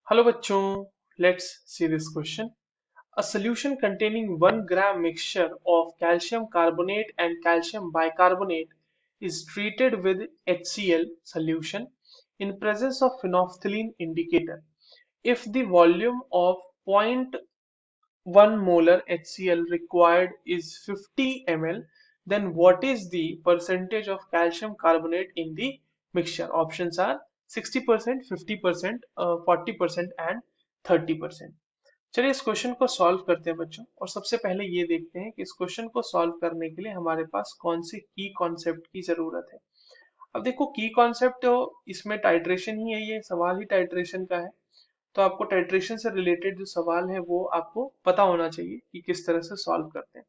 Hello बच्चों, let's see this question. A solution containing 1 gram mixture of calcium carbonate and calcium bicarbonate is treated with HCl solution in presence of phenolphthalein indicator. If the volume of 0.1 molar HCl required is 50 ml, then what is the percentage of calcium carbonate in the mixture? Options are 60%, 50%, 40% and 30%. चलिए इस question को solve करते हैं बच्चों, और सबसे पहले ये देखते हैं कि इस क्वेश्चन को सॉल्व करने के लिए हमारे पास कौन से की कॉन्सेप्ट की जरूरत है. अब देखो, की कॉन्सेप्ट तो इसमें टाइट्रेशन ही है, ये सवाल ही टाइट्रेशन का है. तो आपको टाइट्रेशन से रिलेटेड जो सवाल है वो आपको पता होना चाहिए कि किस तरह से सॉल्व करते हैं.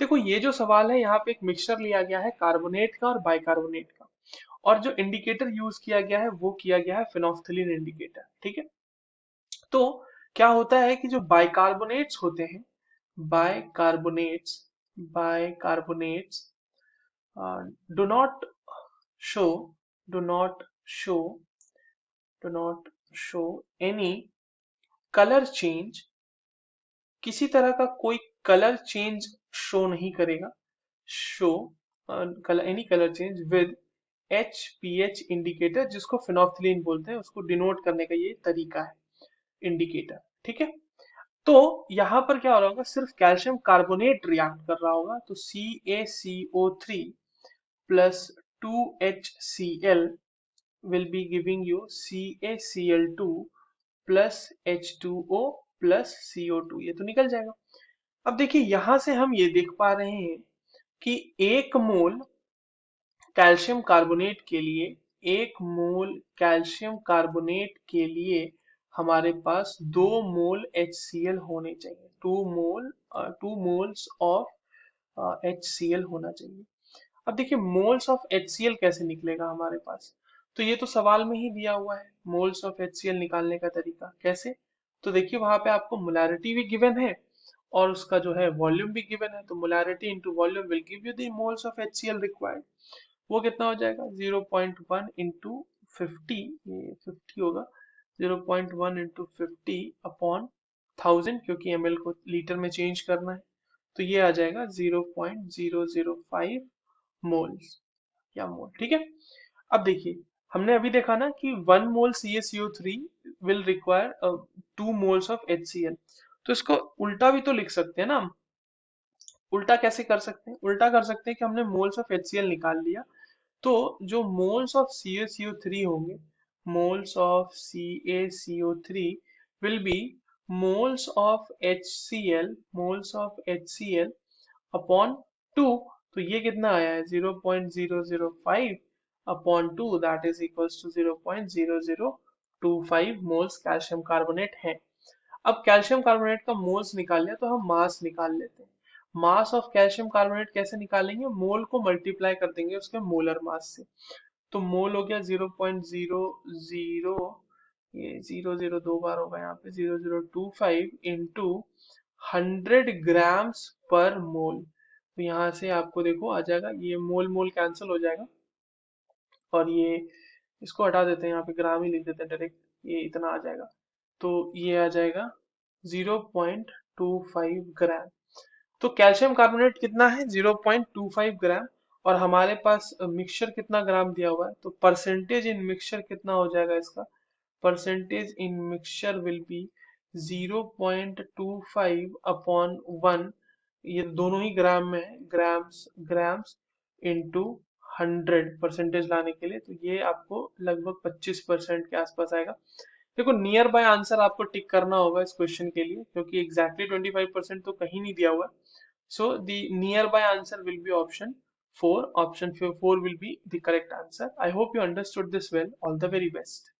देखो, ये जो सवाल है, यहाँ पे एक मिक्सचर लिया गया है कार्बोनेट का और बाइकार्बोनेट का, और जो इंडिकेटर यूज किया गया है वो किया गया है फिनोल्फथालीन इंडिकेटर. ठीक है. तो क्या होता है कि जो बाइकार्बोनेट्स होते हैं, bicarbonates bicarbonates do not show do not show do not show any colour change. किसी तरह का कोई कलर चेंज शो नहीं करेगा. Show any colour change with HPH indicator, जिसको फिनोल्फथालीन बोलते हैं, उसको डिनोट करने का ये तरीका है, इंडिकेटर. ठीक है. तो यहाँ पर क्या हो रहा होगा, सिर्फ कैल्शियम कार्बोनेट रिएक्ट कर रहा होगा, तो CaCO3 plus 2HCl will be giving you CaCl2 plus H2O plus CO2. ये तो निकल जाएगा. अब देखिए, यहां से हम ये देख पा रहे हैं कि एक मोल कैल्शियम कार्बोनेट के लिए एक मोल कैल्शियम कार्बोनेट के लिए हमारे पास 2 मोल HCl होने चाहिए. 2 मोल्स ऑफ HCl होना चाहिए. अब देखिए, मोल्स ऑफ HCl कैसे निकलेगा हमारे पास, तो ये तो सवाल में ही दिया हुआ है. मोल्स ऑफ HCl निकालने का तरीका कैसे, तो देखिए वहां पे आपको मोलैरिटी भी गिवन है और उसका जो है वॉल्यूम भी गिवन है. तो molarity into volume will give you the moles of HCl required. वो कितना हो जाएगा, 0.1 इंटू 50, ये 50 होगा. 0.1 इंटू 50 अपॉन 1000, क्योंकि ml को लीटर में चेंज करना है, तो ये आ जाएगा 0.005 मोल्स या मोल. ठीक है. अब देखिए, हमने अभी देखा ना कि 1 मोल CaCO3 will require 2 moles of HCl. तो इसको उल्टा भी तो लिख सकते हैं ना हम. उल्टा कैसे कर सकते हैं, उल्टा कर सकते हैं कि हमने मोल्स ऑफ HCl निकाल लिया, तो जो मोल्स ऑफ CaCO3 होंगे, moles of CaCO3 will be moles of HCl upon 2. तो ये कितना आया है, 0.005 upon 2, that is equals to 0.0025 moles calcium carbonate है. अब कैल्शियम कार्बोनेट का मोल्स निकाल लिया, तो हम मास निकाल लेते हैं. मास ऑफ कैल्शियम कार्बोनेट कैसे निकालेंगे, मोल को मल्टीप्लाई कर देंगे उसके मोलर मास से. तो मोल हो गया 0.00, ये 00 दो बार होगा यहाँ पे, 0025 इंटू 100 ग्राम्स पर मोल. तो यहाँ से आपको देखो आ जाएगा, ये मोल मोल कैंसिल हो जाएगा, और ये इसको हटा देते हैं, यहाँ पे ग्राम ही लिख देते हैं डायरेक्ट, ये इतना आ जाएगा. तो ये आ जाएगा 0.25 ग्राम. तो कैल्शियम कार्बोनेट कितना है, 0.25 ग्राम. और हमारे पास मिक्सचर कितना ग्राम दिया हुआ है, तो परसेंटेज इन मिक्सचर कितना हो जाएगा इसका, percentage in mixture will be 0.25 upon 1. ये दोनों ही ग्राम में है, ग्राम्स ग्राम्स इंटू 100 परसेंटेज लाने के लिए, तो ये आपको लगभग 25% के आसपास आएगा. देखो, नियर बाय आंसर आपको टिक करना होगा इस क्वेश्चन के लिए, क्योंकि एग्जैक्टली 25% तो कहीं नहीं दिया हुआ है. So the nearby answer will be option 4. Option 4 will be the correct answer. I hope you understood this well. All the very best.